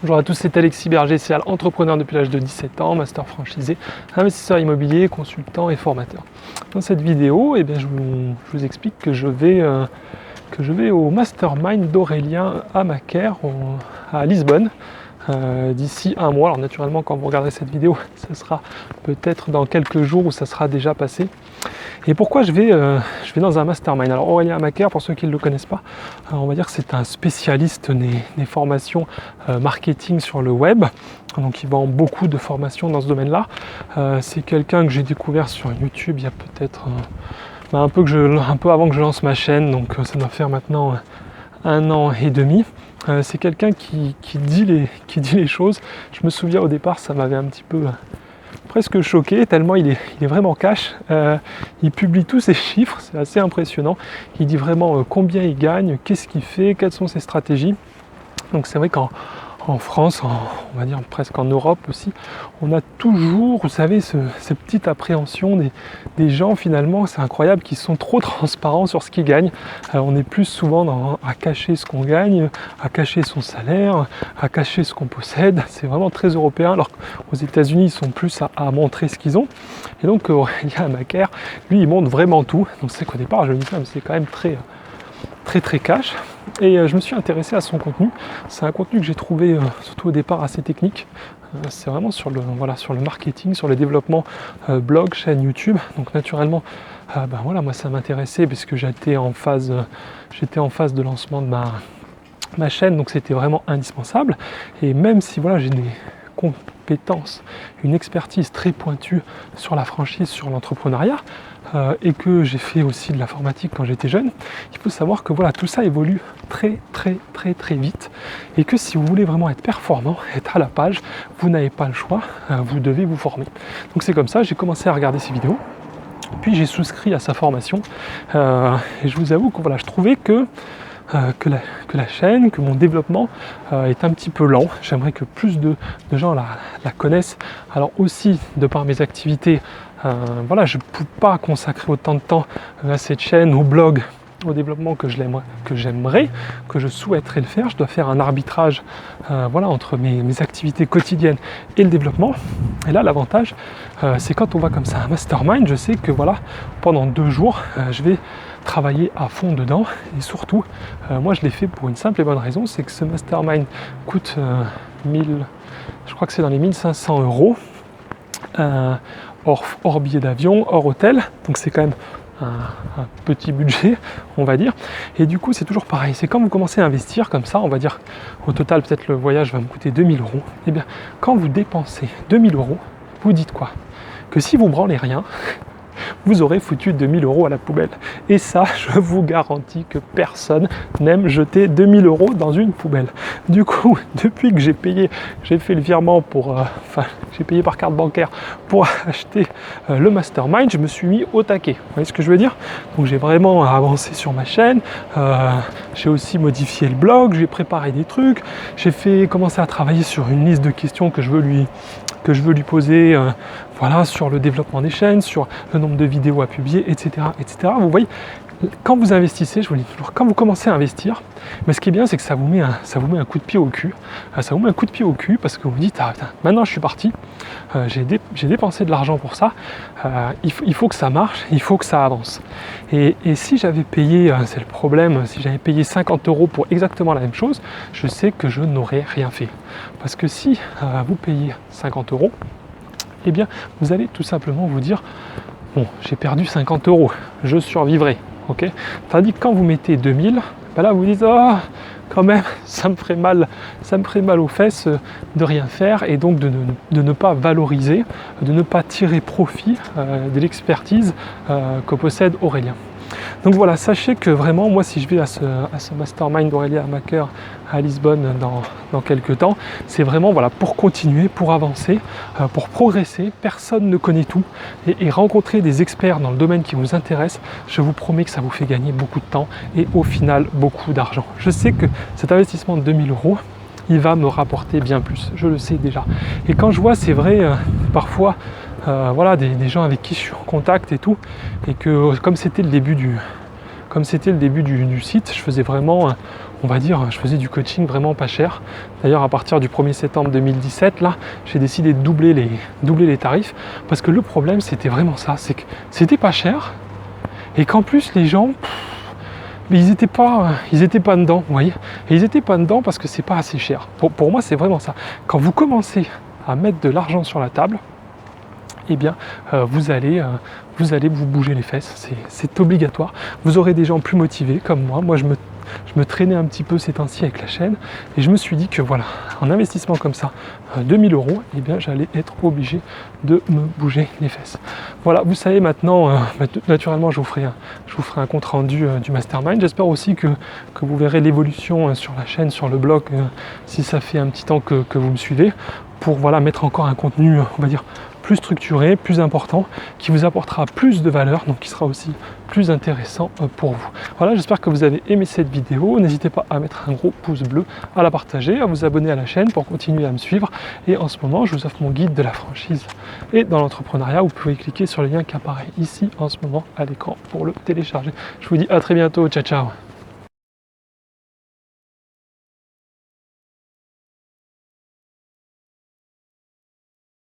Bonjour à tous, c'est Alexis Berger-Sial, entrepreneur depuis l'âge de 17 ans, master franchisé, investisseur immobilier, consultant et formateur. Dans cette vidéo, je vous explique que je vais au mastermind d'Aurélien Amaker à Lisbonne d'ici un mois. Alors naturellement, quand vous regarderez cette vidéo, ça sera peut-être dans quelques jours où ça sera déjà passé. Et pourquoi je vais dans un mastermind? Alors Aurélien Amaker, pour ceux qui ne le connaissent pas, on va dire que c'est un spécialiste des formations marketing sur le web. Donc il vend beaucoup de formations dans ce domaine-là. C'est quelqu'un que j'ai découvert sur YouTube il y a peut-être un peu avant que je lance ma chaîne, donc ça doit faire maintenant 1 an et demi. C'est quelqu'un qui dit les choses. Je me souviens au départ, ça m'avait un petit peu presque choqué, tellement il est vraiment cash. Il publie tous ses chiffres, c'est assez impressionnant. Il dit vraiment combien il gagne, qu'est-ce qu'il fait, quelles sont ses stratégies. Donc c'est vrai qu'en France, on va dire presque en Europe aussi, on a toujours, vous savez, cette petite appréhension des gens finalement, c'est incroyable, qui sont trop transparents sur ce qu'ils gagnent. On est plus souvent à cacher ce qu'on gagne, à cacher son salaire, à cacher ce qu'on possède. C'est vraiment très européen, alors qu'aux États-Unis, ils sont plus à montrer ce qu'ils ont. Et donc Aurélien Amaker, lui, il montre vraiment tout. Donc c'est qu'au départ, je me dis ça, mais c'est quand même très cash. Et je me suis intéressé à son contenu. C'est un contenu que j'ai trouvé surtout au départ assez technique. C'est vraiment sur le marketing, sur le développement blog, chaîne YouTube. Donc naturellement, moi ça m'intéressait puisque j'étais en phase de lancement de ma chaîne, donc c'était vraiment indispensable. Et même si j'ai des compétences, une expertise très pointue sur la franchise, sur l'entrepreneuriat, et que j'ai fait aussi de l'informatique quand j'étais jeune, il faut savoir que tout ça évolue très vite, et que si vous voulez vraiment être performant, être à la page, vous n'avez pas le choix, vous devez vous former. Donc c'est comme ça, j'ai commencé à regarder ces vidéos, puis j'ai souscrit à sa formation, et je vous avoue que je trouvais que la chaîne, que mon développement est un petit peu lent. J'aimerais que plus de gens la connaissent. Alors aussi, de par mes activités, je ne peux pas consacrer autant de temps à cette chaîne, au blog, au développement que j'aimerais, que je souhaiterais le faire. Je dois faire un arbitrage entre mes activités quotidiennes et le développement. Et là, l'avantage, c'est quand on va comme ça à un mastermind, je sais que pendant 2 jours, je vais travailler à fond dedans. Et surtout, moi je l'ai fait pour une simple et bonne raison, c'est que ce mastermind coûte je crois que c'est dans les 1500 €, hors billet d'avion, hors hôtel. Donc c'est quand même un petit budget, on va dire. Et du coup, c'est toujours pareil. C'est quand vous commencez à investir comme ça, on va dire, au total, peut-être le voyage va me coûter 2000 €. Et bien, quand vous dépensez 2000 €, vous dites quoi? Que si vous branlez rien, vous aurez foutu 2000 € à la poubelle. Et ça, je vous garantis que personne n'aime jeter 2000 € dans une poubelle. Du coup, depuis que j'ai fait le virement j'ai payé par carte bancaire pour acheter le mastermind, je me suis mis au taquet. Vous voyez ce que je veux dire? Donc j'ai vraiment avancé sur ma chaîne, j'ai aussi modifié le blog, j'ai préparé des trucs, j'ai commencé à travailler sur une liste de questions que je veux lui poser, sur le développement des chaînes, sur le nombre de vidéos à publier, etc. Vous voyez, quand vous investissez, je vous dis toujours, quand vous commencez à investir, mais ce qui est bien, c'est que ça vous met un coup de pied au cul. Ça vous met un coup de pied au cul parce que vous vous dites, maintenant je suis parti, j'ai dépensé de l'argent pour ça, il faut que ça marche, il faut que ça avance. Et si j'avais payé, c'est le problème, si j'avais payé 50 € pour exactement la même chose, je sais que je n'aurais rien fait. Parce que si vous payez 50 €, eh bien, vous allez tout simplement vous dire, bon, j'ai perdu 50 €, je survivrai, ok? Tandis que quand vous mettez 2000, là vous dites, oh, quand même, ça me ferait mal aux fesses de rien faire, et donc de ne pas valoriser, de ne pas tirer profit de l'expertise que possède Aurélien. Donc voilà, sachez que vraiment, moi, si je vais à ce mastermind d'Aurélien Amaker à Lisbonne dans quelques temps, c'est vraiment pour continuer, pour avancer, pour progresser. Personne ne connaît tout. Et rencontrer des experts dans le domaine qui vous intéresse, je vous promets que ça vous fait gagner beaucoup de temps et au final, beaucoup d'argent. Je sais que cet investissement de 2000 €, il va me rapporter bien plus, je le sais déjà. Et quand je vois, c'est vrai, parfois, des gens avec qui je suis en contact et tout, et que comme c'était le début comme c'était le début du site, je faisais vraiment, on va dire, je faisais du coaching vraiment pas cher. D'ailleurs, à partir du 1er septembre 2017, là, j'ai décidé de doubler les tarifs, parce que le problème, c'était vraiment ça, c'est que c'était pas cher, et qu'en plus, les gens, mais ils étaient pas dedans, vous voyez. Et ils étaient pas dedans parce que c'est pas assez cher. Pour moi, c'est vraiment ça. Quand vous commencez à mettre de l'argent sur la table, eh bien, vous allez vous bouger les fesses. C'est obligatoire. Vous aurez des gens plus motivés comme moi. Moi, je me traînais un petit peu ces temps-ci avec la chaîne et je me suis dit que voilà, en investissement comme ça, 2000 €, eh bien, j'allais être obligé de me bouger les fesses. Voilà, vous savez maintenant, naturellement, je vous ferai un compte rendu du mastermind. J'espère aussi que vous verrez l'évolution sur la chaîne, sur le blog, si ça fait un petit temps que vous me suivez, pour voilà, mettre encore un contenu, on va dire, plus structuré, plus important, qui vous apportera plus de valeur, donc qui sera aussi plus intéressant pour vous. Voilà, j'espère que vous avez aimé cette vidéo. N'hésitez pas à mettre un gros pouce bleu, à la partager, à vous abonner à la chaîne pour continuer à me suivre. Et en ce moment, je vous offre mon guide de la franchise et dans l'entrepreneuriat. Vous pouvez cliquer sur le lien qui apparaît ici en ce moment à l'écran pour le télécharger. Je vous dis à très bientôt. Ciao, ciao.